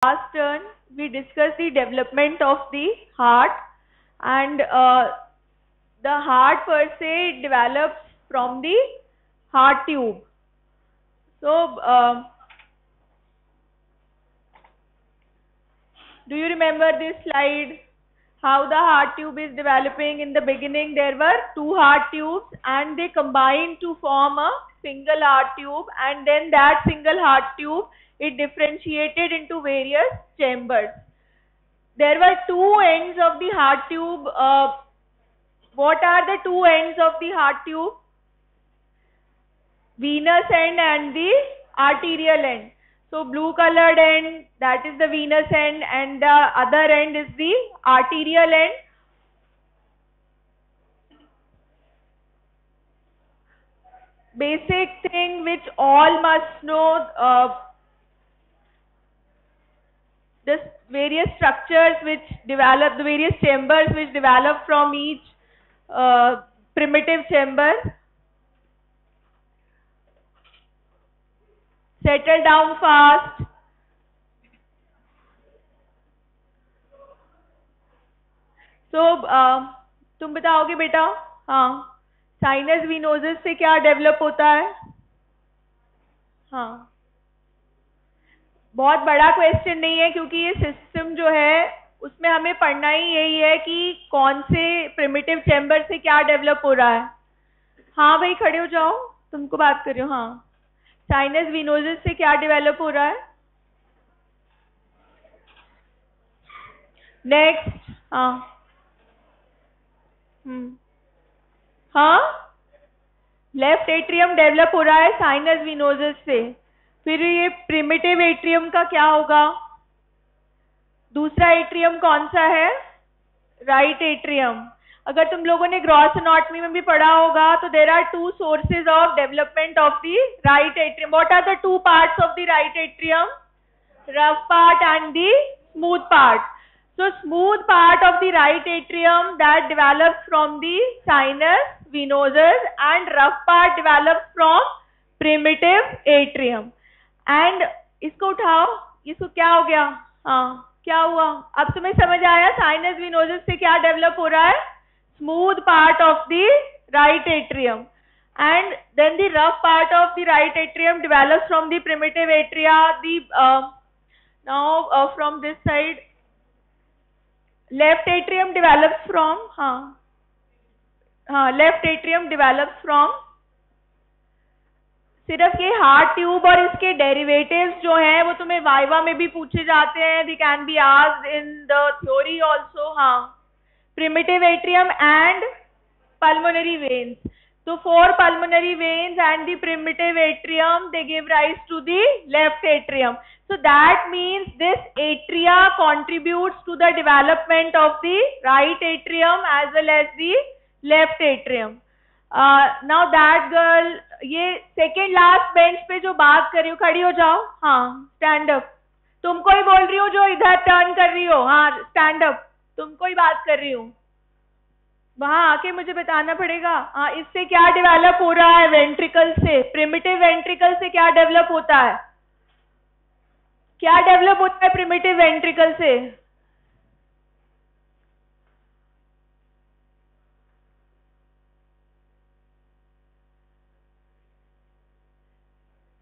last turn we discussed the development of the heart, and the heart per se develops from the heart tube. So do you remember this slide? How the heart tube is developing? In the beginning there were two heart tubes and they combined to form a single heart tube, and then that single heart tube, it differentiated into various chambers. There were two ends of the heart tube. What are the two ends of the heart tube? Venous end and the arterial end. So blue colored end, that is the venous end, and the other end is the arterial end. Basic thing which all must know, the various structures which develop, the various chambers which develop from each primitive chamber. Settle down fast. So तुम बताओगे बेटा? हाँ, sinus विनोजस से क्या develop होता है? हाँ, बहुत बड़ा क्वेश्चन नहीं है, क्योंकि ये सिस्टम जो है उसमें हमें पढ़ना ही यही है कि कौन से प्रिमिटिव चैम्बर से क्या डेवलप हो रहा है. हाँ भाई, खड़े हो जाओ, तुमको बात कर रही हूँ. हाँ, साइनस विनोजस से क्या डेवलप हो रहा है? नेक्स्ट. हाँ हाँ, लेफ्ट एट्रियम डेवलप हो रहा है साइनस विनोजस से. फिर ये प्रिमिटिव एट्रियम का क्या होगा? दूसरा एट्रियम कौन सा है? Right atrium. अगर तुम लोगों ने ग्रॉस एनाटॉमी में भी पढ़ा होगा तो there are two sources of development of the right atrium. What are the two parts of the right atrium? Rough part and the smooth part. So smooth part of the right atrium that develops from the sinus venosus, and rough part develops from primitive atrium. And इसको उठाओ, इसको क्या हो गया? हाँ, क्या हुआ? अब तुम्हें समझ आया sinus venosus से क्या डेवलप हो रहा है? Smooth part of the right atrium, and then the rough part of the right atrium develops from the primitive atria. Now from this side, left atrium develops from, left atrium develops from, सिर्फ ये heart tube और इसके derivatives जो हैं वो तुम्हें viva में भी पूछे जाते हैं. They can be asked in the theory also. हाँ, primitive atrium and pulmonary veins. So for pulmonary veins and the primitive atrium, they give rise to the left atrium. So that means this atria contributes to the development of the right atrium as well as the left atrium. Now that girl, ये second last bench पे जो बात कर रही हो, खड़ी हो जाओ. हाँ, stand up. तुमको ही बोल रही हूँ जो इधर टर्न कर रही हो. हाँ, stand up. तुमको ही बात कर रही हूँ. वहां आके मुझे बताना पड़ेगा. हाँ, इससे क्या डेवलप हो रहा है? वेंट्रिकल से. प्रिमिटिव वेंट्रिकल से क्या डेवलप होता है? क्या डेवलप होता है प्रिमिटिव वेंट्रिकल से?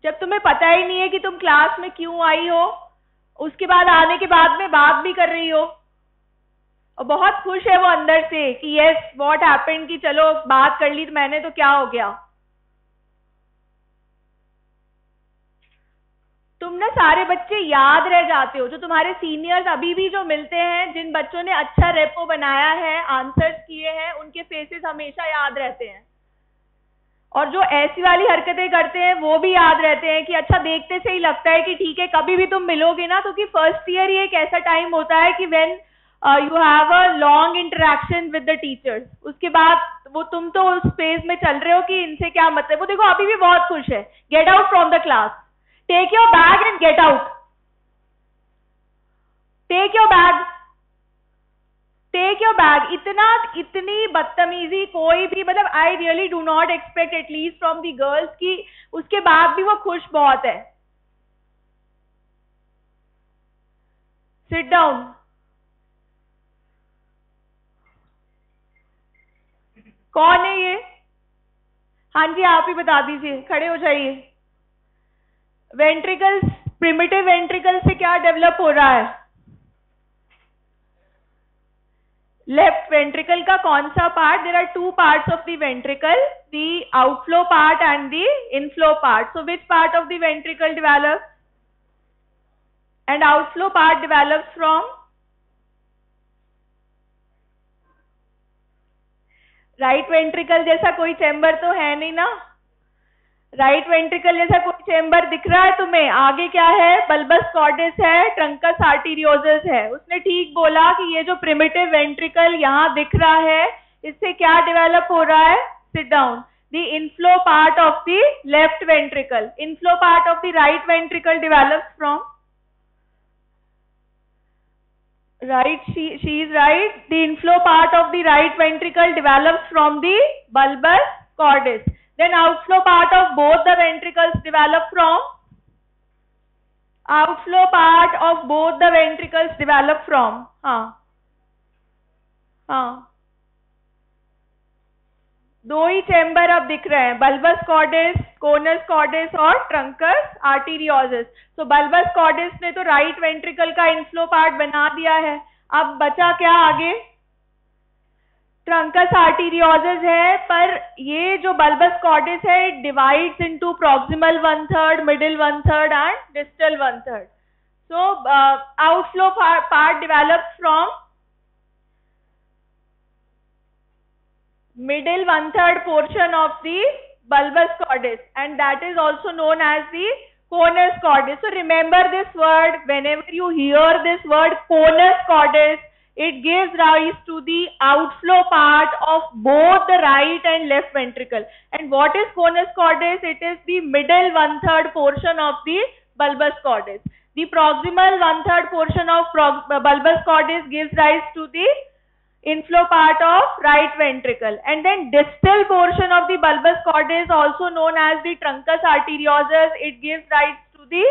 जब तुम्हें पता ही नहीं है कि तुम क्लास में क्यों आई हो, उसके बाद आने के बाद में बात भी कर रही हो और बहुत खुश है वो अंदर से कि यस व्हाट हैपेंड, कि चलो बात कर ली तो मैंने, तो क्या हो गया. तुम ना सारे बच्चे याद रह जाते हो. जो तुम्हारे सीनियर्स अभी भी जो मिलते हैं, जिन बच्चों ने अच्छा रेपो बनाया है, आंसर्स किए हैं, उनके फेसेस हमेशा याद रहते हैं. और जो ऐसी वाली हरकतें करते हैं वो भी याद रहते हैं कि अच्छा, देखते से ही लगता है कि ठीक है, कभी भी तुम मिलोगे ना, तो कि फर्स्ट ईयर ही एक ऐसा टाइम होता है कि when you have a long interaction with the teachers. उसके बाद वो तुम तो उस फेज में चल रहे हो कि इनसे क्या मतलब. वो देखो अभी भी बहुत खुश है. Get out from the class. Take your bag and get out. Take your bag. Take your bag. इतनी बदतमीजी कोई भी, मतलब I really do not expect at least from the girls कि उसके बाद भी वो खुश बहुत है. Sit down. कौन है ये? हाँ जी, आप ही बता दीजिए, खड़े हो जाइए. वेंट्रिकल्स, प्रिमिटिव वेंट्रिकल से क्या डेवलप हो रहा है? लेफ्ट वेंट्रिकल का कौन सा part? There are two parts of the ventricle, the outflow part and the inflow part. So which part of the ventricle develops? And outflow part develops from? Right ventricle जैसा कोई chamber तो है नहीं ना? Right ventricle जैसा कोई chamber दिख रहा है तुम्हें? आगे क्या है? बल्बस कॉर्डिस है, ट्रंकस आर्टीरियोजस है. उसने ठीक बोला कि ये जो प्रिमिटिव वेंट्रिकल यहाँ दिख रहा है, इससे क्या डेवलप हो रहा है? Sit down. The inflow part of the left ventricle. Inflow part of the right ventricle develops from? Right, she is right. The inflow part of the right ventricle develops from the bulbus cordis. Then outflow part of both the ventricles develop from? Outflow part of both the ventricles develop from? हाँ. दो ही chamber अब दिख रहे हैं, bulbs कॉर्डिस, conus कॉर्डिस और trunks आर्टीरियोजस. तो bulbs कॉर्डिस ने तो राइट वेंट्रिकल का इनफ्लो पार्ट बना दिया है. अब बचा क्या आगे? ट्रंकस आर्टीरियोजस है. पर ये जो बल्बस कॉर्डिस है, it divides into proximal 1/3, middle 1/3 and distal 1/3. So outflow part develops from middle 1/3 portion of the bulbus cordis, and that is also known as the conus cordis. So remember this word. Whenever you hear this word conus cordis, it gives rise to the outflow part of both the right and left ventricle. And what is conus cordis? It is the middle 1/3 portion of the bulbus cordis. The proximal 1/3 portion of bulbus cordis gives rise to the inflow part of right ventricle, and then distal portion of the bulbus cordis, also known as the truncus arteriosus, it gives rise to the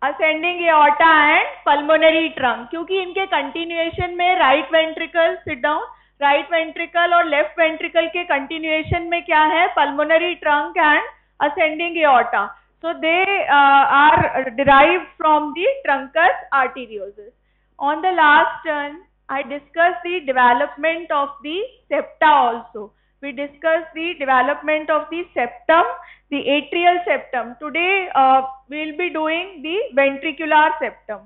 ascending aorta and pulmonary trunk. क्योंकि इनके continuation में right ventricle, sit down, right ventricle और left ventricle के continuation में क्या है? Pulmonary trunk and ascending aorta. So they are derived from the truncus arteriosus. On the last turn, I discussed the development of the septa also. We discussed the development of the septum, the atrial septum. Today we will be doing the ventricular septum.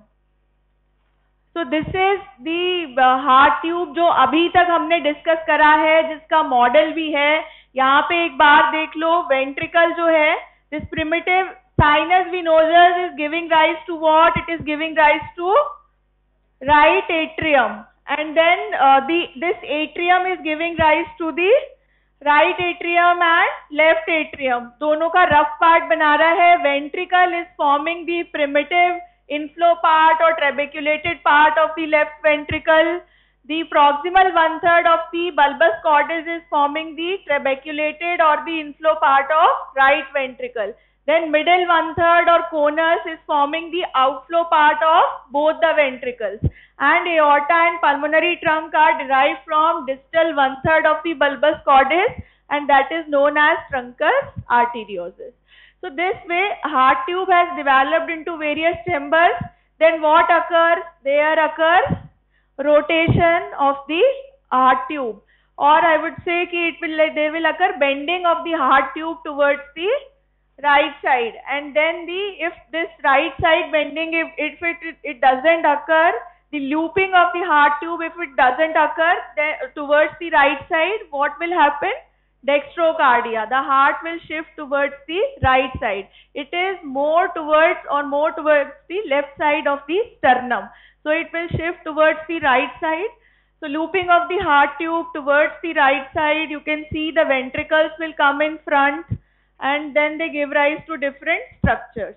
So this is the heart tube जो अभी तक हमने discuss करा है, जिसका model भी है. यहाँ पे एक बार देख लो. वेंट्रिकल जो है, this primitive sinus venosus is giving rise to what? It is giving rise to right atrium. And then this atrium is giving rise to the right atrium and left atrium. दोनों का rough part बना रहा है. Ventricle is forming the primitive inflow part or trabeculated part of the left ventricle. The proximal 1/3 of the bulbus cordis is forming the trabeculated or the inflow part of right ventricle. Then middle 1/3 or conus is forming the outflow part of both the ventricles. And aorta and pulmonary trunk are derived from distal 1/3 of the bulbus cordis, and that is known as truncus arteriosus. So this way heart tube has developed into various chambers. Then what occurs? There occurs rotation of the heart tube, or I would say ki there will occur bending of the heart tube towards the right side. And then if this right side bending, if it doesn't occur, the looping of the heart tube, if it doesn't occur then towards the right side, what will happen? Dextrocardia. The heart will shift towards the right side. It is more towards the left side of the sternum. So it will shift towards the right side. So looping of the heart tube towards the right side, you can see the ventricles will come in front, and then they give rise to different structures.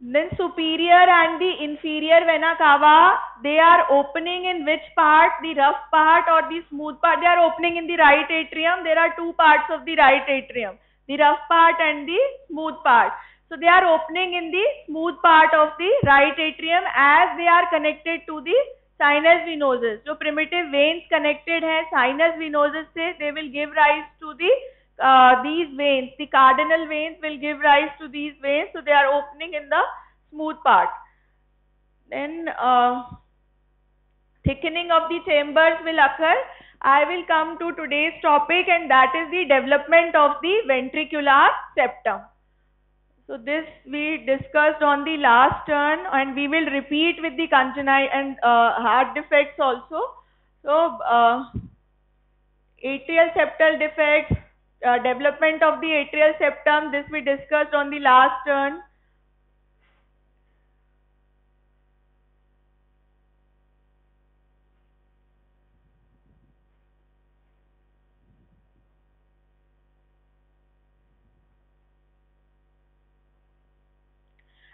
Then superior and the inferior vena cava, they are opening in which part? The rough part or the smooth part? They are opening in the right atrium. There are two parts of the right atrium, the rough part and the smooth part. So they are opening in the smooth part of the right atrium as they are connected to the sinus venosus. जो primitive veins connected हैं sinus venosus से, they will give rise to the these veins. The cardinal veins will give rise to these veins. So they are opening in the smooth part. Then thickening of the chambers will occur. I will come to today's topic, and that is the development of the ventricular septum. So this we discussed on the last turn, and we will repeat with the congenital and heart defects also. So atrial septal defects, development of the atrial septum, this we discussed on the last turn.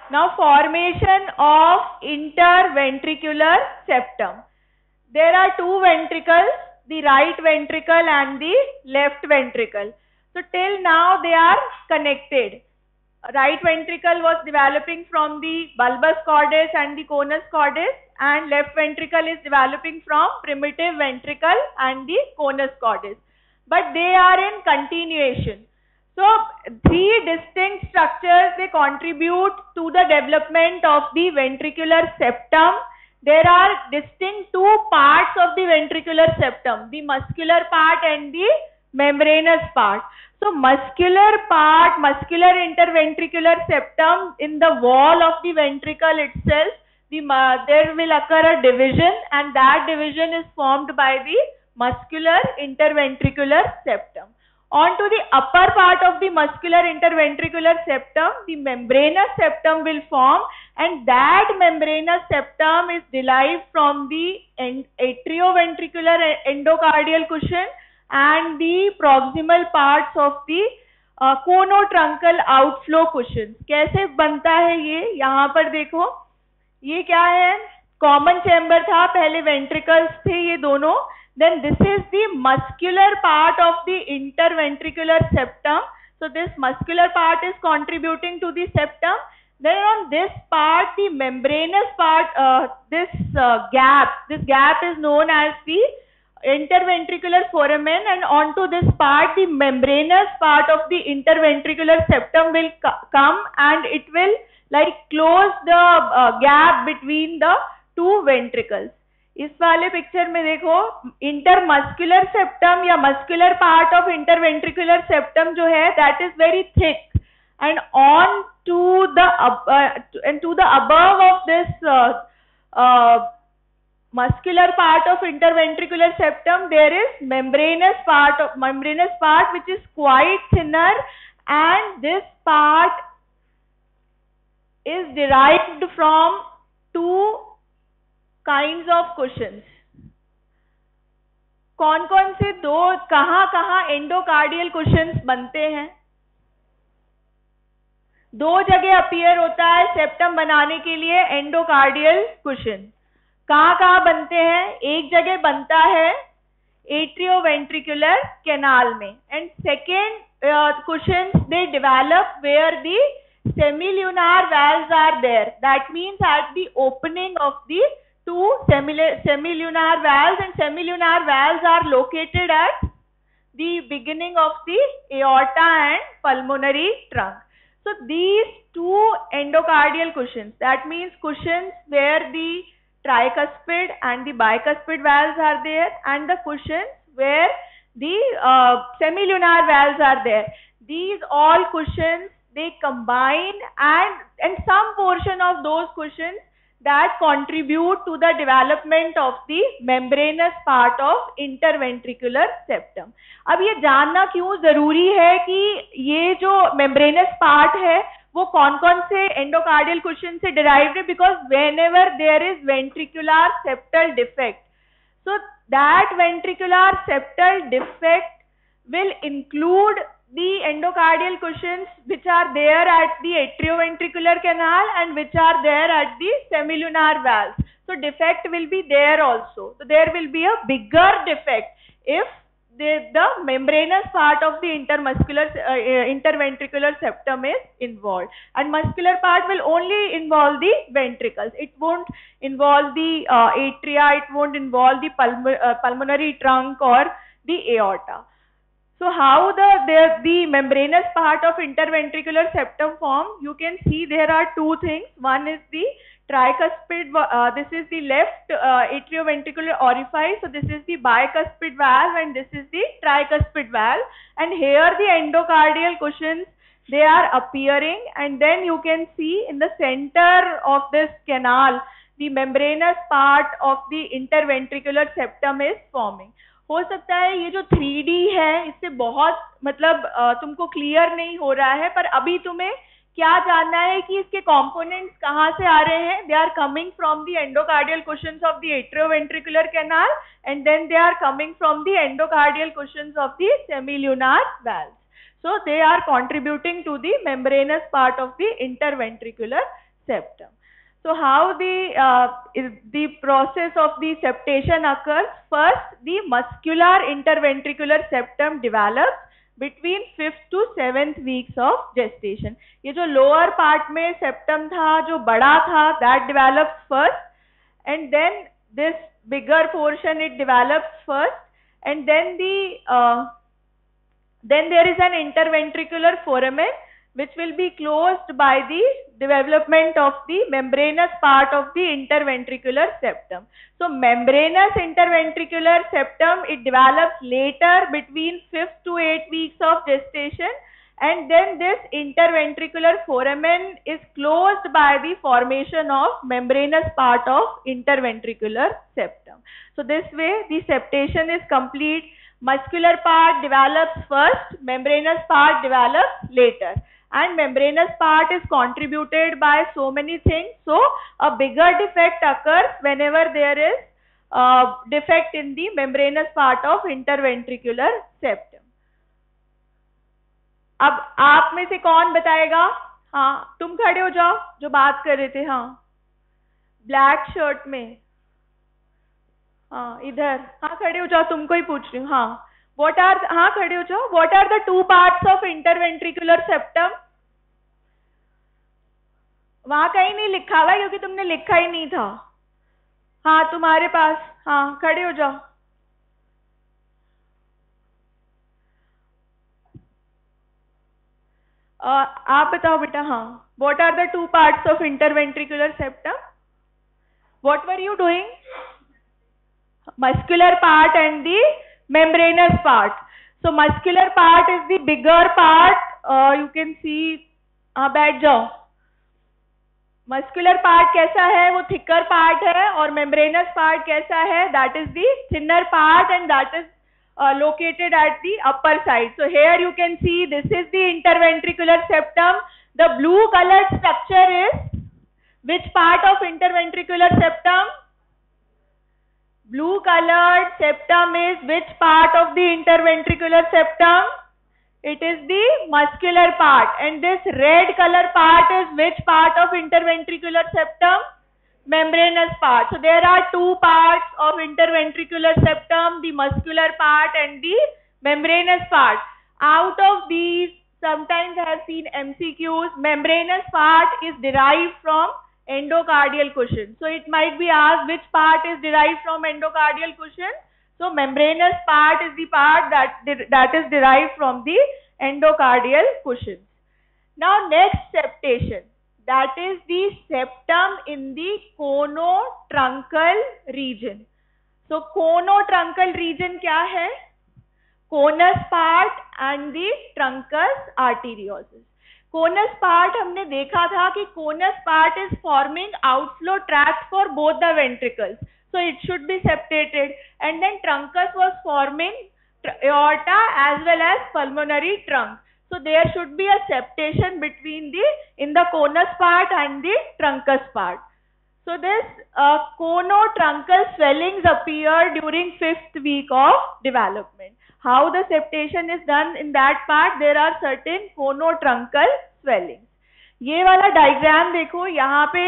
Now formation of interventricular septum. There are two ventricles, the right ventricle and the left ventricle. So till now they are connected. Right ventricle was developing from the bulbous cordis and the conus cordis, and left ventricle is developing from primitive ventricle and the conus cordis. But they are in continuation. So three distinct structures, they contribute to the development of the ventricular septum. There are distinct two parts of the ventricular septum, the muscular part and the membranous part. So muscular part, muscular interventricular septum, in the wall of the ventricle itself, there will occur a division, and that division is formed by the muscular interventricular septum. On to the upper part of the muscular interventricular septum, the membranous septum will form, and that membranous septum is derived from the atrioventricular endocardial cushion and the proximal parts of the conotruncal outflow cushions. कैसे बनता है ये? यहाँ पर देखो, ये क्या है? कॉमन चैम्बर था, पहले वेंट्रिकल्स थे ये दोनों. Then this is the muscular part of the interventricular septum. So this muscular part is contributing to the septum. Then on this part, the membranous part, this gap is known as the interventricular foramen, and onto this part, the membranous part of the interventricular septum will come, and it will like close the gap between the two ventricles. इस वाले picture में देखो, intermuscular septum या muscular part of interventricular septum जो है, that is very thick, and on to the above of this muscular part of interventricular septum, there is membranous part which is quite thinner, and this part is derived from two kinds of cushions. कौन कौन से दो, कहाँ कहाँ endocardial cushions बनते हैं? दो जगह अपीयर होता है सेप्टम बनाने के लिए एंडोकार्डियल कुशन. कहाँ कहाँ बनते हैं? एक जगह बनता है एट्रियोवेंट्रिकुलर कैनाल में, and second cushions they develop where the semilunar valves are there. That means at the opening of the two semilunar valves, and semilunar valves are located at the beginning of the aorta and pulmonary trunk. So these two endocardial cushions, that means cushions where the tricuspid and the bicuspid valves are there, and the cushions where the semilunar valves are there. These all cushions, they combine, and some portion of those cushions that contribute to the development of the membranous part of interventricular septum. अब ये जानना क्यों जरूरी है कि ये जो membranous part है वो कौन कौन से endocardial cushion से derived है? Because whenever there is ventricular septal defect, so that ventricular septal defect will include the endocardial cushions which are there at the atrioventricular canal and which are there at the semilunar valves. So defect will be there also. So there will be a bigger defect if the membranous part of the interventricular septum is involved, and muscular part will only involve the ventricles. It won't involve the atria, it won't involve the pulmonary trunk or the aorta. So how the membranous part of interventricular septum form? You can see there are two things. One is the tricuspid, this is the left atrioventricular orifice, so this is the bicuspid valve and this is the tricuspid valve, and here the endocardial cushions, they are appearing, and then you can see in the center of this canal the membranous part of the interventricular septum is forming. हो सकता है ये जो 3D है इससे बहुत मतलब तुमको क्लियर नहीं हो रहा है, पर अभी तुम्हें क्या जानना है कि इसके कंपोनेंट्स कहाँ से आ रहे हैं? They are coming from the endocardial cushions of the atrioventricular canal and then they are coming from the endocardial cushions of the semilunar valves. So they are contributing to the membranous part of the interventricular septum. So how the process of the septation occurs? First, the muscular interventricular septum develops between 5th to 7th weeks of gestation. ये जो lower part में septum था, जो बड़ा था, that develops first, and then this bigger portion it develops first, and then then there is an interventricular foramen which will be closed by the development of the membranous part of the interventricular septum. So membranous interventricular septum, it develops later between 5th to 8th weeks of gestation, and then this interventricular foramen is closed by the formation of membranous part of interventricular septum. So this way the septation is complete. Muscular part develops first, membranous part develops later, and membranous part is contributed by so many things. So a bigger defect occurs whenever there is defect in the membranous part of interventricular septum. अब आप में से कौन बताएगा? हाँ, तुम खड़े हो जाओ जो बात कर रहे थे. हाँ, ब्लैक शर्ट में. हाँ, इधर. हाँ, खड़े हो जाओ, तुमको ही पूछ रही हूँ. हाँ, हाँ खड़े हो जाओ. What are the two parts of interventricular septum? वहां कहीं नहीं लिखा हुआ क्योंकि तुमने लिखा ही नहीं था. हाँ, तुम्हारे पास. हाँ, खड़े हो जाओ. आप बताओ बेटा. हाँ, what are the two parts of interventricular septum? What were you doing? Muscular part and the membranous part. So muscular part is the bigger part. You can see. बैठ जाओ. Muscular part कैसा है? वो thicker part है, और membranous part कैसा है? That is the thinner part, and that is located at the upper side. So here you can see this is the interventricular septum. The blue colored structure is which part of interventricular septum? Blue colored septum is which part of the interventricular septum? It is the muscular part. And this red color part is which part of interventricular septum? Membranous part. So there are two parts of interventricular septum, the muscular part and the membranous part. Out of these, sometimes I have seen MCQs, membranous part is derived from endocardial cushion. So it might be asked which part is derived from endocardial cushion. So membranous part is the part that is derived from the endocardial cushion. Now next septation, that is the septum in the conotruncal region. So conotruncal region क्या है? Conus part and the truncus arteriosus. Conus part हमने देखा था कि conus part is forming outflow tract for both the ventricles, so it should be septated, and then truncus was forming aorta as well as pulmonary trunk. So there should be a septation between in the conus part and the truncus part. So this conotruncal swellings appear during 5th week of development. How the septation is done in that part? There are certain conotruncal swellings. ये वाला diagram देखो, यहाँ पे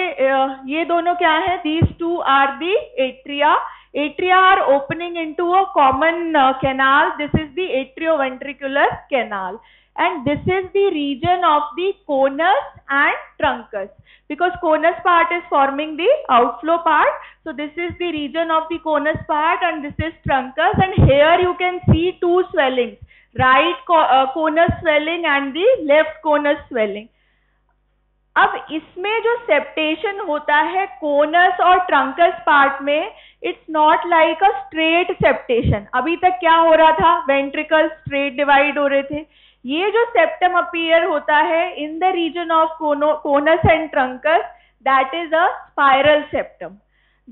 ये दोनों क्या है? These two are the atria. Atria are opening into a common canal. This is the atrioventricular canal, and this is the region of the conus and truncus, because conus part is forming the outflow part. So this is the region of the conus part and this is truncus, and here you can see two swellings, right conus swelling and the left conus swelling. अब इसमें जो septation होता है conus और trunks part में, it's not like a straight septation. अभी तक क्या हो रहा था? वेंट्रिकल स्ट्रेट डिवाइड हो रहे थे. ये जो सेप्टम अपीयर होता है in the region of conus and truncus, that is a spiral septum.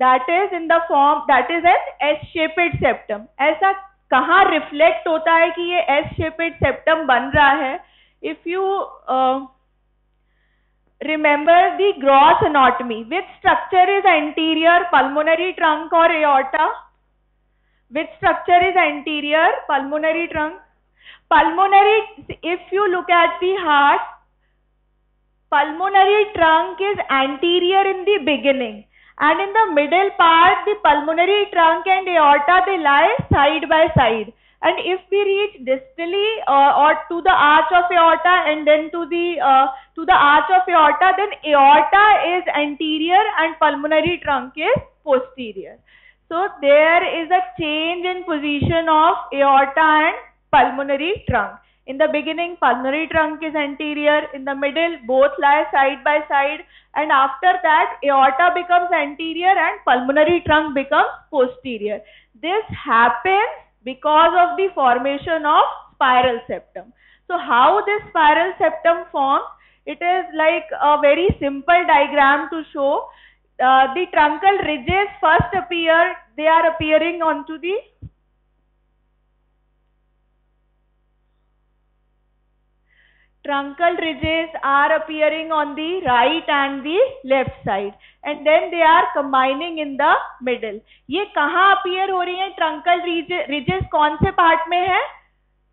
That is in the form, that is an S shaped septum. ऐसा कहाँ रिफ्लेक्ट होता है कि ये एस शेपेड सेप्टम बन रहा है? If you remember the gross anatomy, which structure is anterior, pulmonary trunk or aorta? Which structure is anterior, pulmonary trunk? Pulmonary, if you look at the heart, pulmonary trunk is anterior in the beginning, and in the middle part the pulmonary trunk and aorta, they lie side by side. And if we reach distally or to the arch of aorta and then to the arch of aorta, then aorta is anterior and pulmonary trunk is posterior. So there is a change in position of aorta and pulmonary trunk. In the beginning, pulmonary trunk is anterior, in the middle both lie side by side, and after that aorta becomes anterior and pulmonary trunk becomes posterior. This happens because of the formation of spiral septum. So how this spiral septum forms? It is like a very simple diagram to show. The truncal ridges first appear, they are appearing onto the truncal ridges are appearing on the right and the left side, and then they are combining in the middle. ये कहाँ appear हो रही है? truncal ridges कौन से part में है?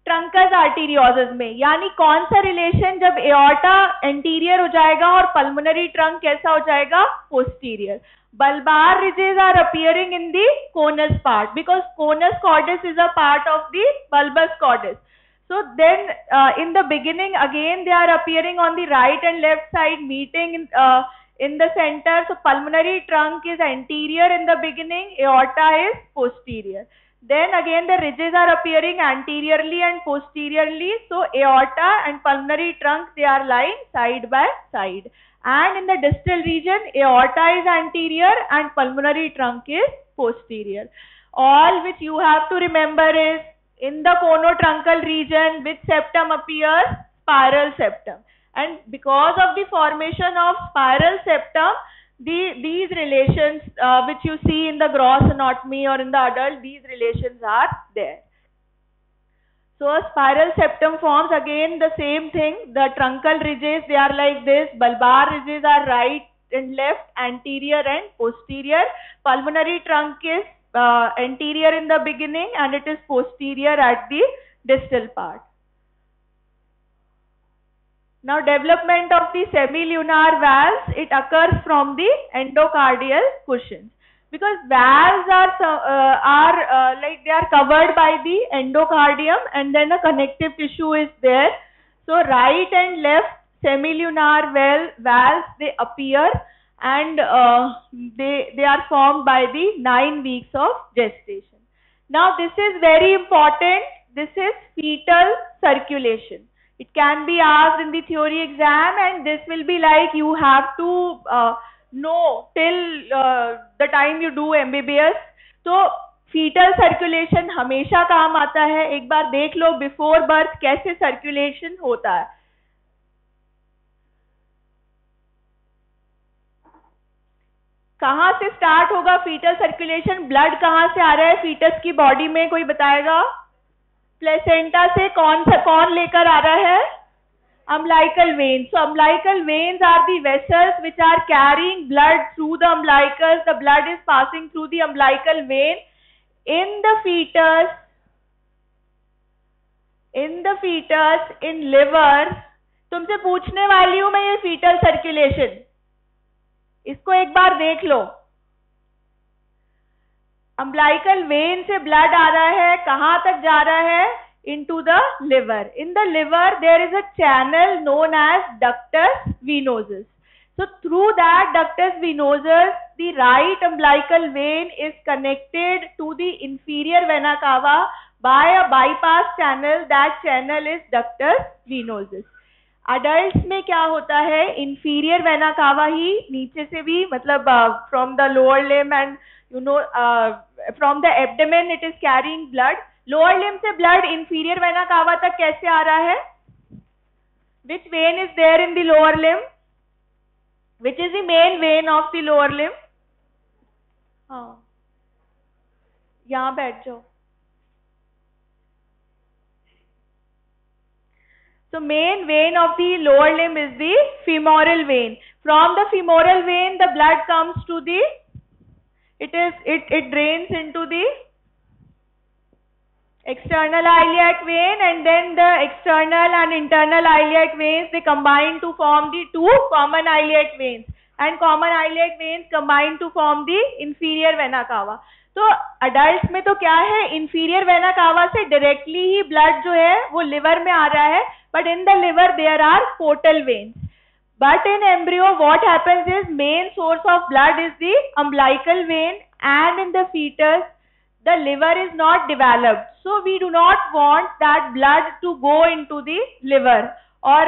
Trunks arteriosus में. यानी कौन सा रिलेशन? जब एओर्टा एंटीरियर हो जाएगा और पल्मोनरी ट्रंक कैसा हो जाएगा? Posterior. Bulbar ridges are appearing in the conus part, because conus cordis is a part of the bulbus cordis. So then in the beginning again they are appearing on the right and left side, meeting in the center. So pulmonary trunk is anterior in the beginning, aorta is posterior. Then again the ridges are appearing anteriorly and posteriorly. So aorta and pulmonary trunk, they are lying side by side. And in the distal region, aorta is anterior and pulmonary trunk is posterior. All which you have to remember is, in the conotruncal region, which septum appears? Spiral septum. And because of the formation of spiral septum, these relations which you see in the gross anatomy or in the adult, these relations are there. So a spiral septum forms, again the same thing. The truncal ridges, they are like this. Bulbar ridges are right and left, anterior and posterior. Pulmonary trunk is anterior in the beginning and it is posterior at the distal part. Now development of the semilunar valves, it occurs from the endocardial cushions, because valves are like they are covered by the endocardium and then a connective tissue is there. So right and left semilunar valves, they appear, and they are formed by the 9 weeks of gestation. Now this is very important. This is fetal circulation. It can be asked in the theory exam, and this will be like you have to know till the time you do MBBS. तो fetal circulation हमेशा काम आता है. एक बार देख लो before birth कैसे circulation होता है. कहाँ से स्टार्ट होगा फीटल सर्कुलेशन? ब्लड कहाँ से आ रहा है फीटस की बॉडी में? कोई बताएगा? प्लेसेंटा से. कौन लेकर आ रहा है? umbilical veins. So umbilical veins are the vessels which are carrying blood through the umbilicus. The blood is passing through the umbilical vein. In the fetus, in the fetus, in liver, तुमसे पूछने वाली हूं मैं ये fetal circulation, इसको एक बार देख लो। अम्बिलिकल वेन से ब्लड आ रहा है, कहां तक जा रहा है? Into the liver. In the liver there is a channel known as ductus venosus. So through that ductus venosus, the right umbilical vein is connected to the inferior vena cava by a bypass channel. That channel is ductus venosus. Adults में क्या होता है? Inferior vena cava ही नीचे से भी, मतलब from the lower limb and from the abdomen it is carrying blood. Lower limb से blood inferior vena cava तक कैसे आ रहा है? Which vein is there in the lower limb? Which is the main vein of the lower limb? हाँ, यहाँ बैठ जाओ. So main vein of the lower limb is the femoral vein. From the femoral vein, the blood comes to the, it drains into the external iliac vein, and then the external and internal iliac veins, they combine to form the two common iliac veins, and common iliac veins combine to form the inferior vena cava. तो adults में तो क्या है? inferior vena cava से directly ही blood जो है वो liver में आ रहा है, but in the liver there are portal veins. But in embryo what happens is main source of blood is the umbilical vein, and in the fetus the liver is not developed. So we do not want that blood to go into the liver, or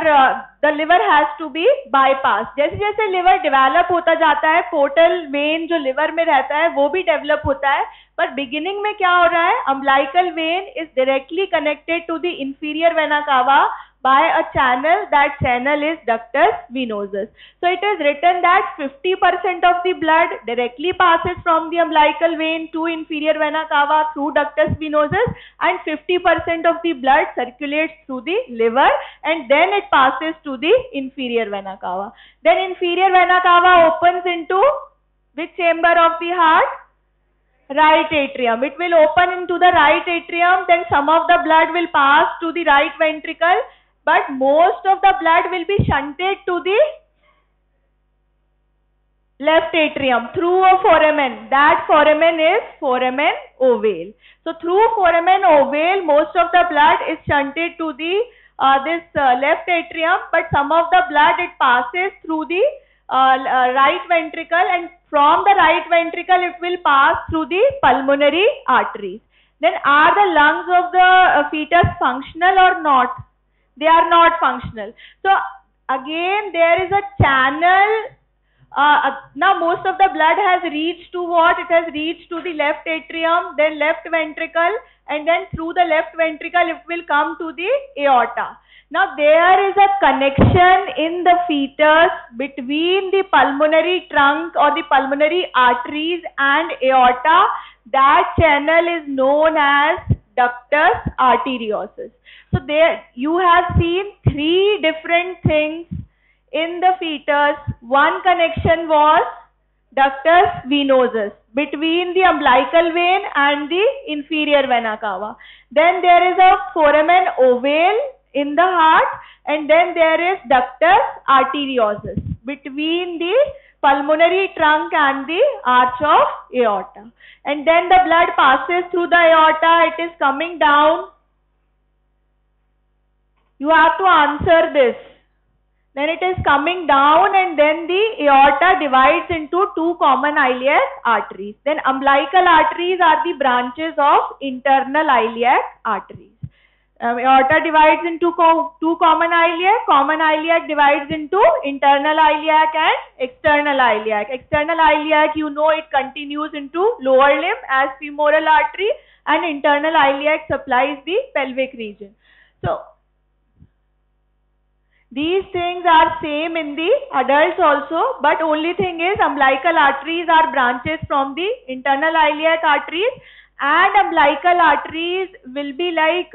the liver has to be bypassed. जैसे जैसे liver develop होता जाता है, portal vein जो liver में रहता है वो भी develop होता है, पर beginning में क्या हो रहा है? Umbilical vein is directly connected to the inferior vena cava by a channel. That channel is ductus venosus. So it is written that 50% of the blood directly passes from the umbilical vein to inferior vena cava through ductus venosus, and 50% of the blood circulates through the liver, and then it passes to the inferior vena cava. Then inferior vena cava opens into which chamber of the heart? Right atrium. It will open into the right atrium, then some of the blood will pass to the right ventricle, but most of the blood will be shunted to the left atrium through a foramen. That foramen is foramen ovale. So through foramen ovale, most of the blood is shunted to the left atrium, but some of the blood it passes through the right ventricle, and from the right ventricle it will pass through the pulmonary arteries. Then are the lungs of the fetus functional or not? They are not functional. So again there is a channel. Now most of the blood has reached to what? It has reached to the left atrium, then left ventricle, and then through the left ventricle it will come to the aorta. Now there is a connection in the fetus between the pulmonary trunk or the pulmonary arteries and aorta. That channel is known as ductus arteriosus. So there you have seen three different things in the fetus. One connection was ductus venosus between the umbilical vein and the inferior vena cava. Then there is a foramen ovale in the heart, and then there is ductus arteriosus between the pulmonary trunk and the arch of aorta. And then the blood passes through the aorta. It is coming down. You have to answer this. Then it is coming down, and then the aorta divides into two common iliac arteries. Then umbilical arteries are the branches of internal iliac arteries. Aorta divides into two common iliac. Common iliac divides into internal iliac and external iliac. External iliac, you know, it continues into lower limb as femoral artery, and internal iliac supplies the pelvic region. So these things are same in the adults also, but only thing is umbilical arteries are branches from the internal iliac arteries, and umbilical arteries will be like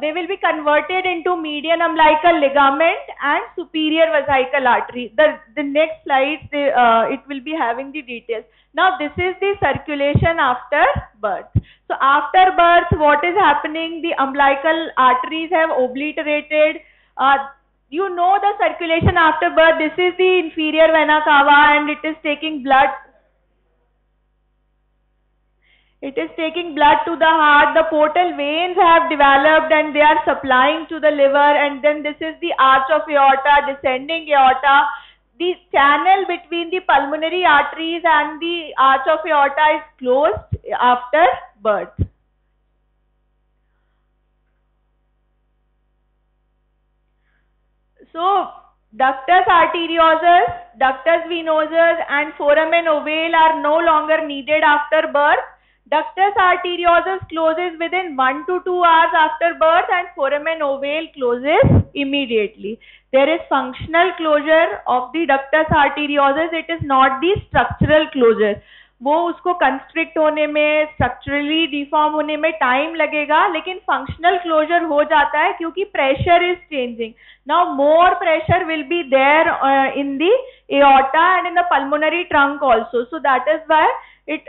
they will be converted into median umbilical ligament and superior vesical artery. The next slide, it will be having the details. Now this is the circulation after birth. So after birth, what is happening? The umbilical arteries have obliterated. You know the circulation after birth. This is the inferior vena cava and it is taking blood. It is taking blood to the heart. The portal veins have developed and they are supplying to the liver, and then this is the arch of aorta, descending aorta. The channel between the pulmonary arteries and the arch of aorta is closed after birth. So ductus arteriosus, ductus venosus and foramen ovale are no longer needed after birth. Ductus arteriosus closes within 1 to 2 hours after birth and foramen ovale closes immediately. There is functional closure of the ductus arteriosus. It is not the structural closure. वो उसको constrict होने में, structurally deform होने में time लगेगा, लेकिन functional closure हो जाता है क्योंकि pressure is changing. Now more pressure will be there in the aorta and in the pulmonary trunk also. So that is why it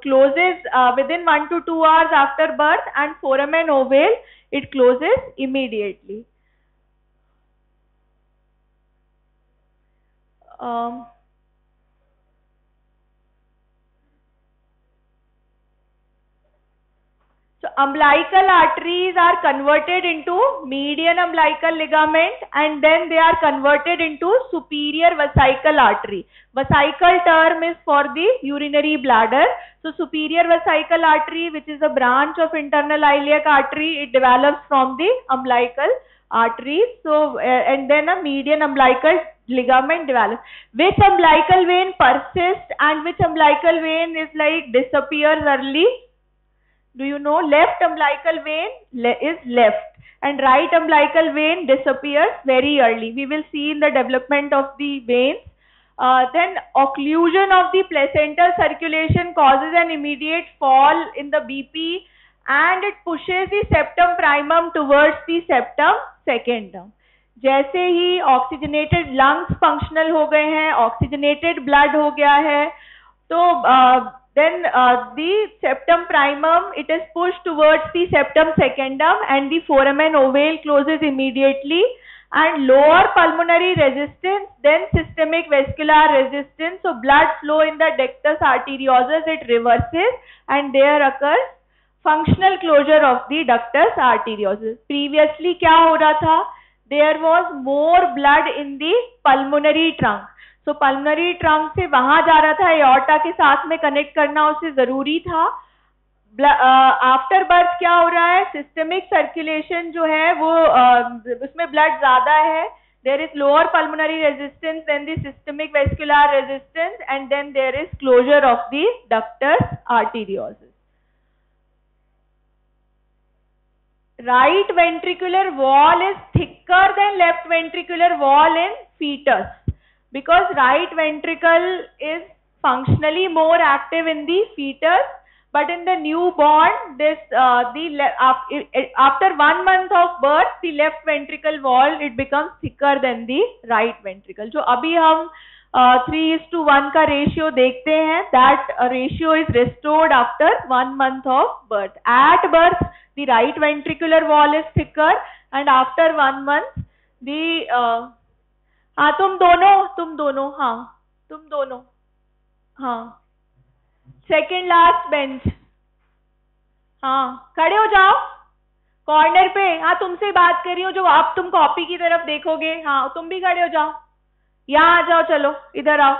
closes within 1 to 2 hours after birth, and foramen ovale it closes immediately. So umbilical arteries are converted into median umbilical ligament and then they are converted into superior vesical artery. Vesical term is for the urinary bladder. So superior vesical artery, which is a branch of internal iliac artery, it develops from the umbilical artery. So and then a median umbilical ligament develops. Which umbilical vein persists and which umbilical vein is like disappears early? Do you know? Left umbilical vein is left and right umbilical vein disappears very early. We will see in the development of the veins. Then occlusion of the placental circulation causes an immediate fall in the BP and it pushes the septum primum towards the septum secundum. जैसे ही oxygenated lungs functional हो गए हैं, oxygenated blood हो गया है, तो then the septum primum, it is pushed towards the septum secundum and the foramen ovale closes immediately, and lower pulmonary resistance, then systemic vascular resistance. So blood flow in the ductus arteriosus, it reverses and there occurs functional closure of the ductus arteriosus. Previously क्या हो रहा था? There was more blood in the pulmonary trunk. तो pulmonary trunk से वहां जा रहा था, एओर्टा के साथ में कनेक्ट करना उससे जरूरी था. आफ्टर बर्थ क्या हो रहा है? सिस्टमिक सर्कुलेशन जो है वो उसमें ब्लड ज्यादा है. There is lower pulmonary resistance then the systemic vascular resistance and then there is closure of the ductus arteriosus. Right ventricular wall is thicker than left ventricular wall in fetus. Because right ventricle is functionally more active in the fetus, but in the newborn, this after 1 month of birth, the left ventricle wall it becomes thicker than the right ventricle. जो अभी हम 3:1 का ratio देखते हैं, that ratio is restored after 1 month of birth. At birth, the right ventricular wall is thicker, and after 1 month, the हाँ तुम दोनों हाँ सेकेंड लास्ट बेंच, हाँ खड़े हो जाओ कॉर्नर पे. हाँ तुमसे बात कर रही हूँ, जो आप तुम कॉपी की तरफ देखोगे. हाँ तुम भी खड़े हो जाओ, यहाँ आ जाओ, चलो इधर आओ.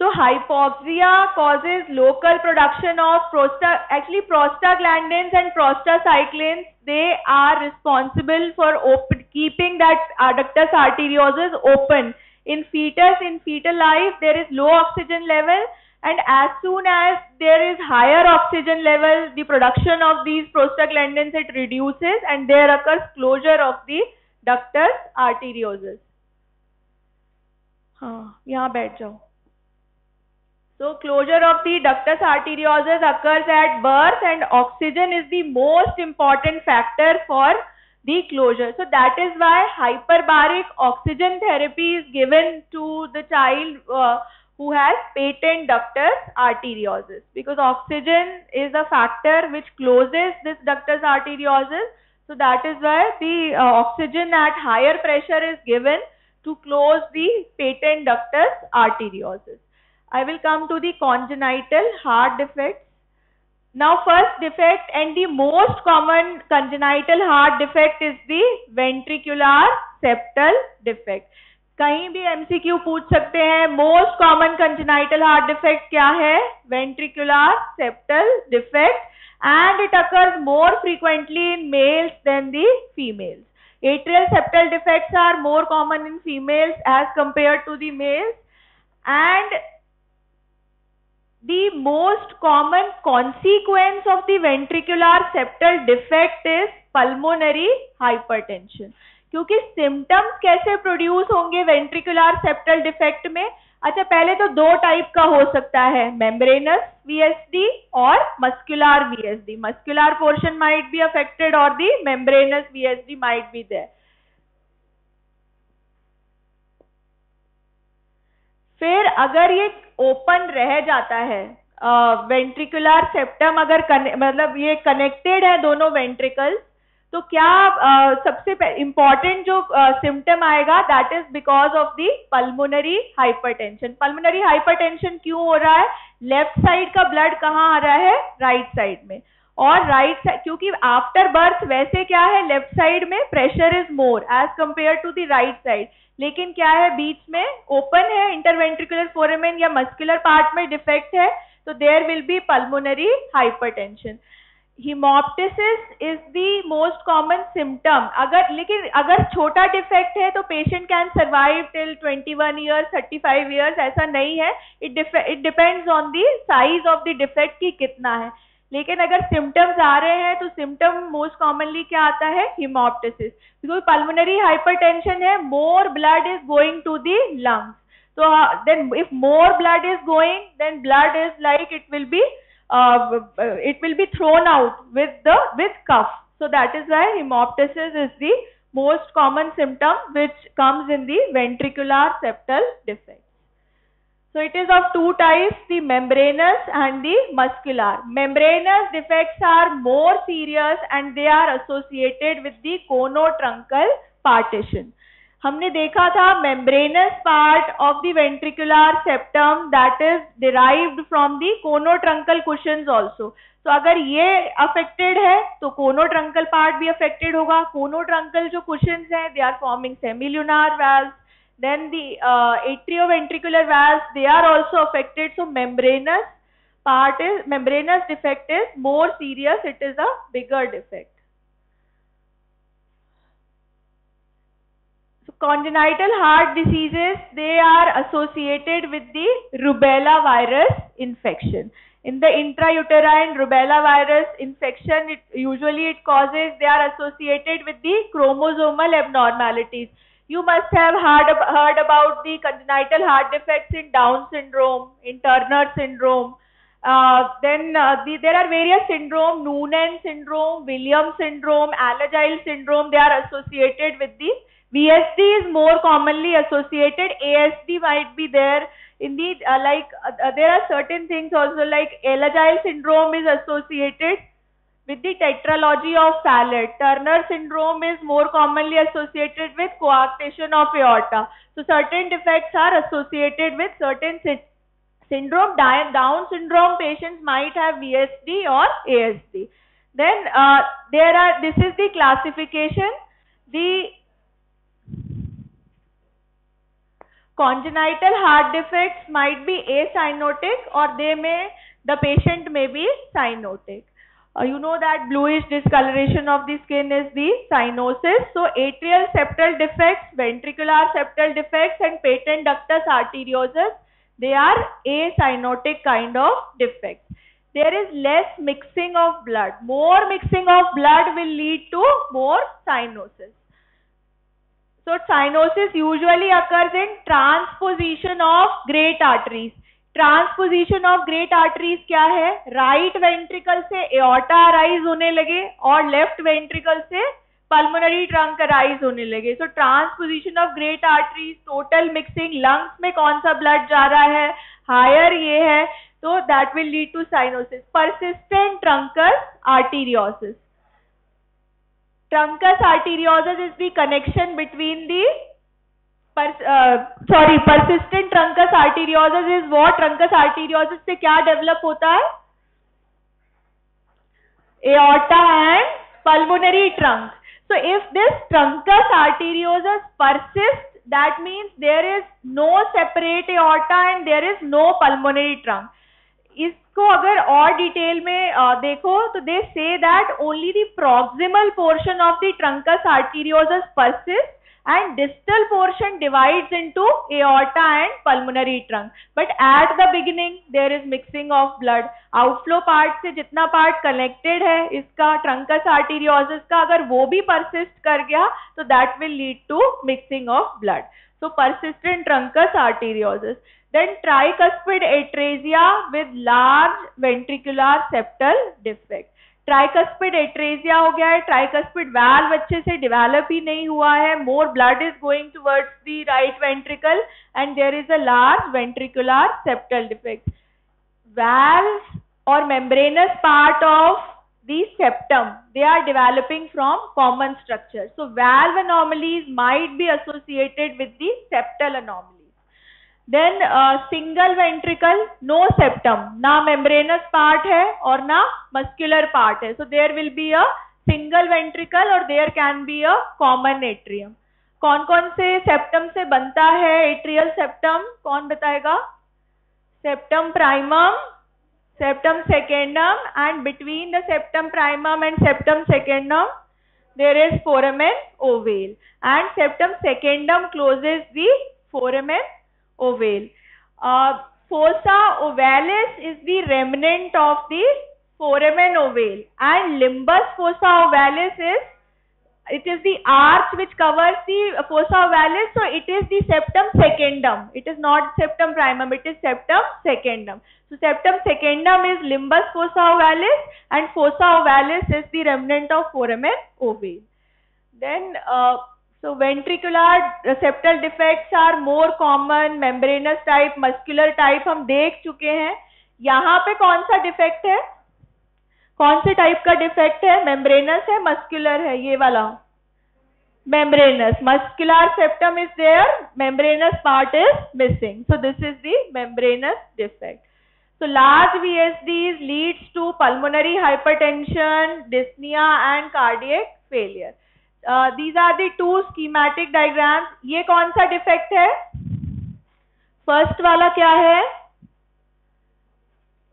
So hypoxia causes local production of prostaglandins and prostacyclins. They are responsible for keeping that ductus arteriosus open. In fetal life, there is low oxygen level, and as soon as there is higher oxygen level, the production of these prostaglandins it reduces, and there occurs closure of the ductus arteriosus. हाँ, यहाँ बैठ जाओ. So closure of the ductus arteriosus occurs at birth, and oxygen is the most important factor for the closure. So that is why hyperbaric oxygen therapy is given to the child who has patent ductus arteriosus, because oxygen is a factor which closes this ductus arteriosus. So that is why the oxygen at higher pressure is given to close the patent ductus arteriosus. I will come to the congenital heart defects. Now first defect and the most common congenital heart defect is the ventricular septal defect. कहीं भी MCQ पूछ सकते हैं, most common congenital heart defect क्या है? Ventricular septal defect, and it occurs more frequently in males than the females. Atrial septal defects are more common in females as compared to the males, and the most common consequence of the ventricular septal defect is pulmonary hypertension. क्योंकि symptoms कैसे produce होंगे ventricular septal defect में? अच्छा, पहले तो दो type का हो सकता है, मेम्ब्रेनस वीएसडी और muscular VSD. Muscular portion might be affected और the membranous VSD might be there. फिर अगर ये ओपन रह जाता है, वेंट्रिकुलर सेप्टम अगर मतलब ये कनेक्टेड है दोनों वेंट्रिकल्स, तो क्या सबसे इम्पॉर्टेंट जो सिम्टम आएगा, that is because of the pulmonary hypertension. Pulmonary hypertension क्यों हो रहा है? लेफ्ट साइड का ब्लड कहाँ आ रहा है? राइट साइड में. और राइट साइड, क्योंकि आफ्टर बर्थ वैसे क्या है, लेफ्ट साइड में pressure is more as compare to the right side, लेकिन क्या है, बीच में ओपन है, इंटरवेंट्रिकुलर फोरामेन या मस्कुलर पार्ट में डिफेक्ट है, तो there will be pulmonary hypertension. Haemoptysis is the most common symptom. लेकिन अगर छोटा डिफेक्ट है तो patient can survive till 21 years, 35 years, ऐसा नहीं है. It depends on the size of the defect की कितना है. लेकिन अगर सिम्टम्स आ रहे हैं तो सिम्टम मोस्ट कॉमनली क्या आता है? हिमोप्टिसिस. बिकॉज पल्मोनरी हाइपरटेंशन है, more blood is going to the lungs. So then if more blood is going, then blood is like it will be thrown out with cough. So that is why hemoptysis is the most common symptom which comes in the ventricular septal defect. So it is of two types, the membranous and the muscular. Membranous defects are more serious and they are associated with the conotruncal partition. हमने देखा था membranous part of the ventricular septum that is derived from the conotruncal cushions also. तो अगर ये affected है तो conotruncal part भी affected होगा. conotruncal जो cushions हैं, they are forming semilunar valves. Then the atrioventricular valves, they are also affected. So membranous defect is more serious. It is a bigger defect. Congenital heart diseases, they are associated with the rubella virus infection. In the intrauterine rubella virus infection, it causes, they are associated with the chromosomal abnormalities. You must have heard about the congenital heart defects in Down syndrome, in Turner syndrome. Then there are various syndrome, Noonan syndrome, Williams syndrome, Alagille syndrome. They are associated with the VSD is more commonly associated. ASD might be there. In the there are certain things also, like Alagille syndrome is associated with the tetralogy of Fallot. Turner syndrome is more commonly associated with coarctation of aorta. So certain defects are associated with certain syndrome. Down syndrome patients might have VSD or ASD. Then this is the classification. The congenital heart defects might be acyanotic, or the patient may be cyanotic. You know that bluish discoloration of the skin is the cyanosis. So atrial septal defects, ventricular septal defects and patent ductus arteriosus, they are acyanotic kind of defects. There is less mixing of blood. More mixing of blood will lead to more cyanosis. So So cyanosis usually occurs in transposition of great arteries. Transposition of great arteries क्या है? Right ventricle से aorta arise होने लगे और left ventricle से pulmonary trunk arise होने लगे. So transposition of great arteries, total mixing, lungs में कौन सा ब्लड जा रहा है, हायर ये है, तो that will lead to cyanosis. persistent truncus arteriosus. Truncus arteriosus is the connection between the persistent truncus arteriosus is what? Truncus arteriosus से क्या डेवलप होता है? Aorta and pulmonary trunk. So if this truncus arteriosus persists, that means there is no separate aorta and there is no pulmonary trunk. इसको अगर और detail में देखो तो they say that only the proximal portion of the truncus arteriosus persists and distal portion divides into aorta and pulmonary trunk. But at the beginning there is mixing of blood. Outflow part से जितना part connected है इसका truncus arteriosus का, अगर वो भी persist कर गया तो that will lead to mixing of blood. So persistent truncus arteriosus. Then tricuspid atresia with large ventricular septal defect. Tricuspid atresia हो गया है, ट्राइकस्पिड वाल्व अच्छे से डेवलप ही नहीं हुआ है, more blood is going towards the right ventricle and there is a large ventricular septal defect. Valves और membranous part of the septum, they are developing from common structure. So valve anomalies might be associated with the septal anomalies. Then single ventricle, no septum, ना membranous part है और ना muscular part है. So there will be a single ventricle or there can be a common atrium. कौन कौन से septum से बनता है atrial septum? कौन बताएगा? Septum primum, septum secundum, and between the septum primum and septum secundum there is foramen ovale, and septum secundum closes the foramen ovale. Fossa ovalis is the remnant of the foramen ovale, and limbus fossa ovalis is the arch which covers the fossa ovalis, so it is the septum secundum. It is not septum primum, it is septum secundum. So septum secundum is limbus fossa ovalis and fossa ovalis is the remnant of foramen ovale. Then so ventricular septal defects are more common, membranous type, muscular type हम देख चुके हैं. यहाँ पे कौन सा defect है? कौन से टाइप का डिफेक्ट है? मेम्ब्रेनस है, मस्कुलर है? ये वाला membranous. Muscular septum is there, membranous part is missing. So this is the membranous defect. So large VSDs leads to pulmonary hypertension, dyspnea and cardiac failure. These are the two schematic diagrams. ये कौन सा defect है? First वाला क्या है?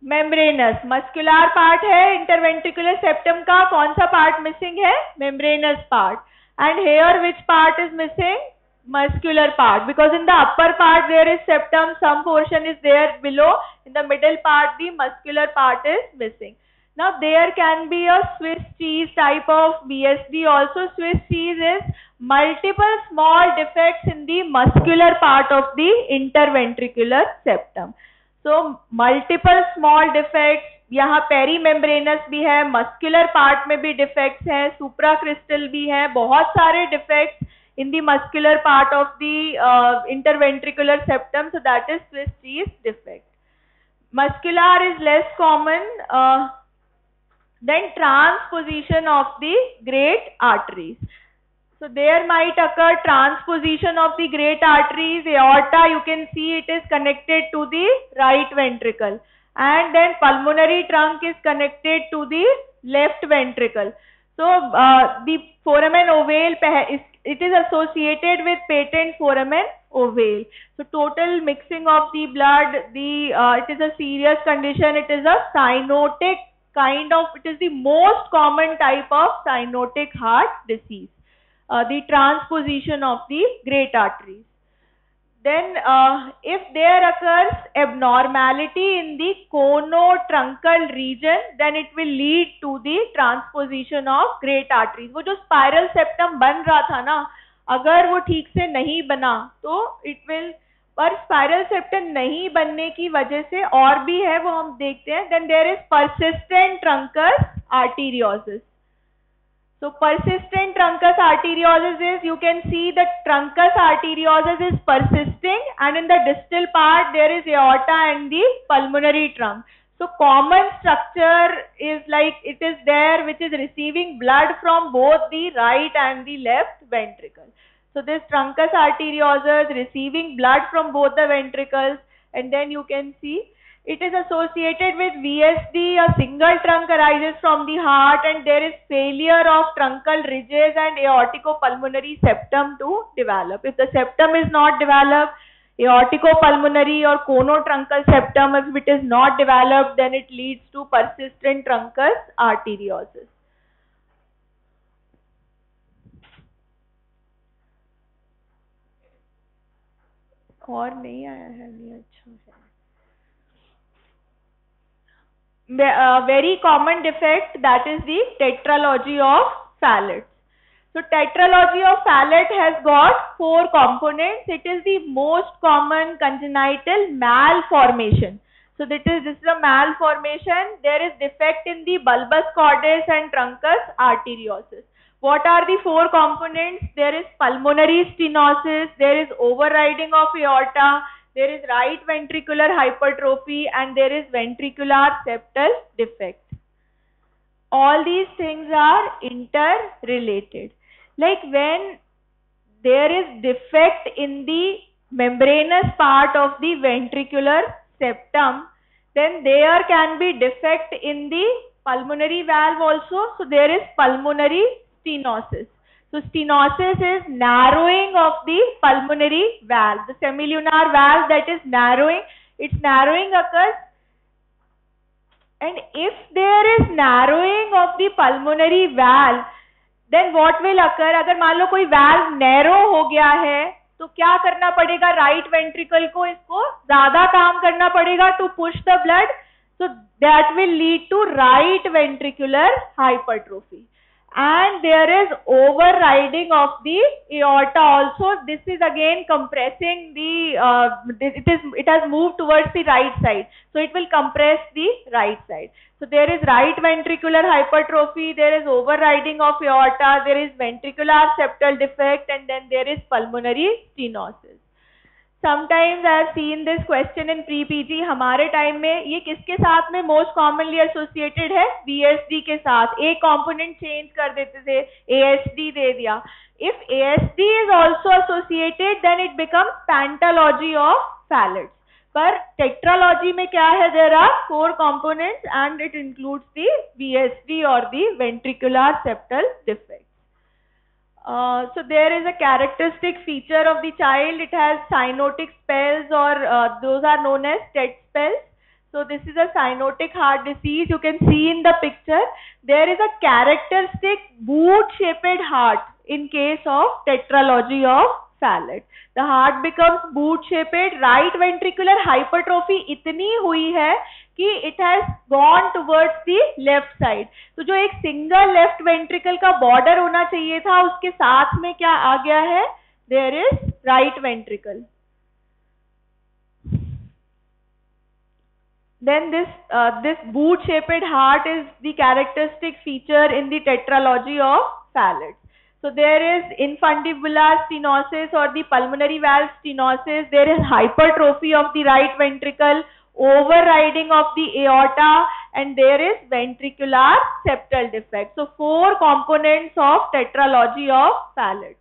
membranous. Muscular part है interventricular septum का, कौन सा part missing है? membranous part. And here which part is missing? Muscular part, because in the upper part there is septum, some portion is there below, in the middle part the muscular part is missing. Now there can be a Swiss cheese type of VSD also. Swiss cheese is multiple small defects in the muscular part of the interventricular septum. So multiple small defects, यहाँ पेरीमेम्ब्रेनस भी है, muscular part में भी defects हैं, सुप्राक्रिस्टल भी है, बहुत सारे defects in the muscular part of the interventricular septum. So that is Swiss cheese defect. Muscular is less common. Then transposition of the great arteries. So there might occur transposition of the great arteries. Aorta, you can see it is connected to the right ventricle, and then pulmonary trunk is connected to the left ventricle. So the foramen ovale, it is associated with patent foramen ovale. So total mixing of the blood, it is a serious condition. It is a cyanotic kind of, it is the most common type of cyanotic heart disease. The transposition of the great arteries. Then if there occurs abnormality in the conotruncal region, then it will lead to the transposition of great arteries. वो जो spiral septum बन रहा था ना, अगर वो ठीक से नहीं बना तो इट विल, पर स्पाइरल सेप्टम नहीं बनने की वजह से और भी है, वो हम देखते हैं. Then there is persistent truncus arteriosus. So persistent truncus arteriosus is, you can see the truncus arteriosus is persisting, and in the distal part there is aorta and the pulmonary trunk. So common structure is like it is there, which is receiving blood from both the right and the left ventricle. So this truncus arteriosus receiving blood from both the ventricles, and then you can see it is associated with VSD. A single trunk arises from the heart, and there is failure of truncal ridges and aorticopulmonary septum to develop. If the septum is not developed, aorticopulmonary or conotruncal septum, if it is not developed, then it leads to persistent truncus arteriosus. और नहीं आया है, नहीं, अच्छा है. Very common defect, that is the tetralogy of Fallot. So tetralogy of Fallot has got 4 components. It is the most common congenital malformation. So this is a malformation. There is defect in the bulbus cordis and truncus arteriosus. What are the 4 components? There is pulmonary stenosis, there is overriding of aorta, there is right ventricular hypertrophy, and there is ventricular septal defect. All these things are interrelated. Like when there is defect in the membranous part of the ventricular septum, then there can be defect in the pulmonary valve also. So there is pulmonary stenosis. So stenosis is narrowing of the pulmonary valve, the semilunar valve that is narrowing. Its narrowing occurs, and if there is narrowing of the pulmonary valve, then what will occur? अगर मान लो कोई valve narrow हो गया है तो क्या करना पड़ेगा? राइट वेंट्रिकल को इसको ज्यादा काम करना पड़ेगा to push the blood. So that will lead to right ventricular hypertrophy. And there is overriding of the aorta also. This is again compressing the it has moved towards the right side, so it will compress the right side. So there is right ventricular hypertrophy, there is overriding of aorta, there is ventricular septal defect, and then there is pulmonary stenosis. Sometimes I have seen this question in pre-PG. हमारे time में ये किसके साथ में most commonly associated है? VSD के साथ. एक कंपोनेंट चेंज कर देते थे, ASD दे दिया. If ASD is also associated, then it becomes pantology of Fallot. पर tetralogy में क्या है? There are 4 components and it includes the VSD or the ventricular septal defect. So there is a characteristic feature of the child. It has cyanotic spells, or those are known as TED spells. So this is a cyanotic heart disease. You can see in the picture there is a characteristic boot-shaped heart in case of tetralogy of Fallot. The heart becomes boot-shaped. Right ventricular hypertrophy इतनी हुई है कि it has gone towards the left side. तो जो एक single left ventricle का border होना चाहिए था, उसके साथ में क्या आ गया है? There is right ventricle. Then this boot-shaped heart is the characteristic feature in the tetralogy of Fallot. So there is infundibular stenosis or the pulmonary valve stenosis. There is hypertrophy of the right ventricle, overriding of the aorta, and there is ventricular septal defect. So 4 components of tetralogy of Fallot.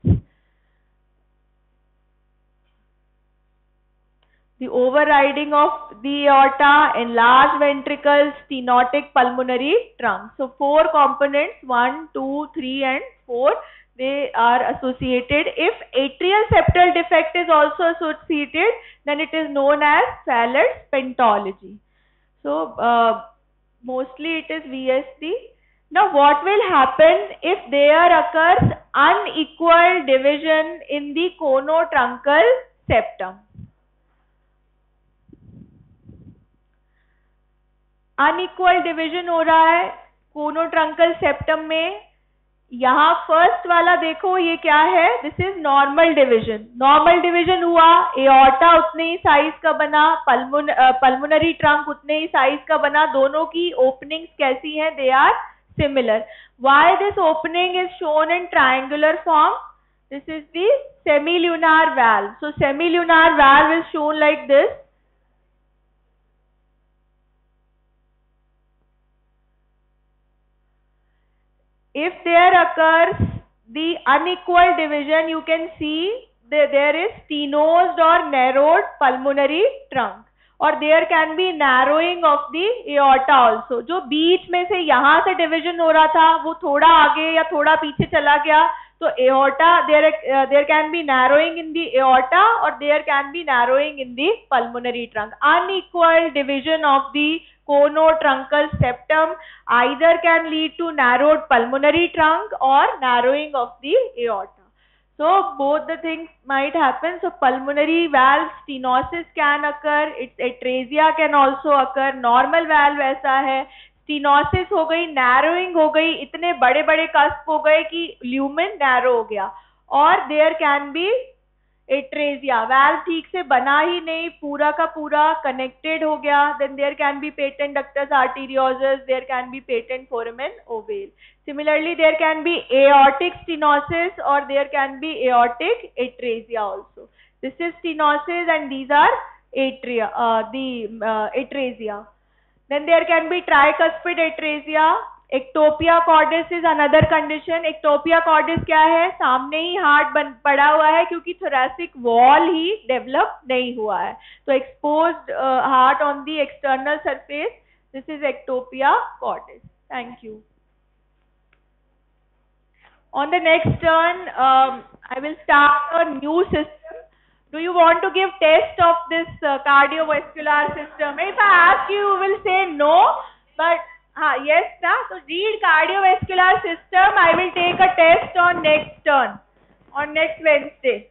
The overriding of the aorta, enlarged ventricle, stenotic pulmonary trunk. So 4 components, 1, 2, 3 and 4, they are associated. If atrial septal defect is also associated, then it is known as Fallot's pentology. So mostly it is VSD. Now what will happen if there occurs unequal division in the conotruncal septum? Unequal division हो रहा है कोनोट्रंकल septum में. यहाँ first वाला देखो ये क्या है, this is normal division. Normal division हुआ, एओर्टा उतने ही साइज का बना, पल्मोनरी ट्रंक उतने ही साइज का बना. दोनों की ओपनिंग्स कैसी हैं? They are similar. Why this opening is shown in triangular form? This is the semilunar valve. So semilunar valve is shown like this. If there occurs the unequal division, you can see that there is stenosed or narrowed pulmonary trunk, or there can be narrowing of the aorta also. जो बीच में से यहाँ से division हो रहा था वो थोड़ा आगे या थोड़ा पीछे चला गया, तो aorta there can be narrowing in the aorta or there can be narrowing in the pulmonary trunk. Unequal division of the conotruncal septum either can lead to narrowed pulmonary trunk or narrowing of the aorta. So both the things might happen. So pulmonary valve stenosis can occur, its atresia can also occur. Normal valve ऐसा है, stenosis हो गई, narrowing हो गई, इतने बड़े बड़े cusp हो गए कि lumen narrow हो गया, और there can be atresia, valve ठीक से बना ही नहीं, पूरा का पूरा connected हो गया. Then there can be patent ductus arteriosus, there can be patent foramen ovale. Similarly, there can be aortic stenosis or there can be aortic atresia also. This is stenosis and these are atria, atresia. Then there can be tricuspid atresia. Ectopia cordis is another condition. Ectopia cordis क्या है? सामने ही heart पड़ा हुआ है क्योंकि thoracic wall ही develop नहीं हुआ है, तो exposed heart on the external surface. This is ectopia cordis. Thank you. On the next turn, I will start a new system. Do you want to give test of this cardiovascular system? If I ask you, you will say no, but yes, na? So read cardiovascular system. I will take a test on next turn, on next Wednesday.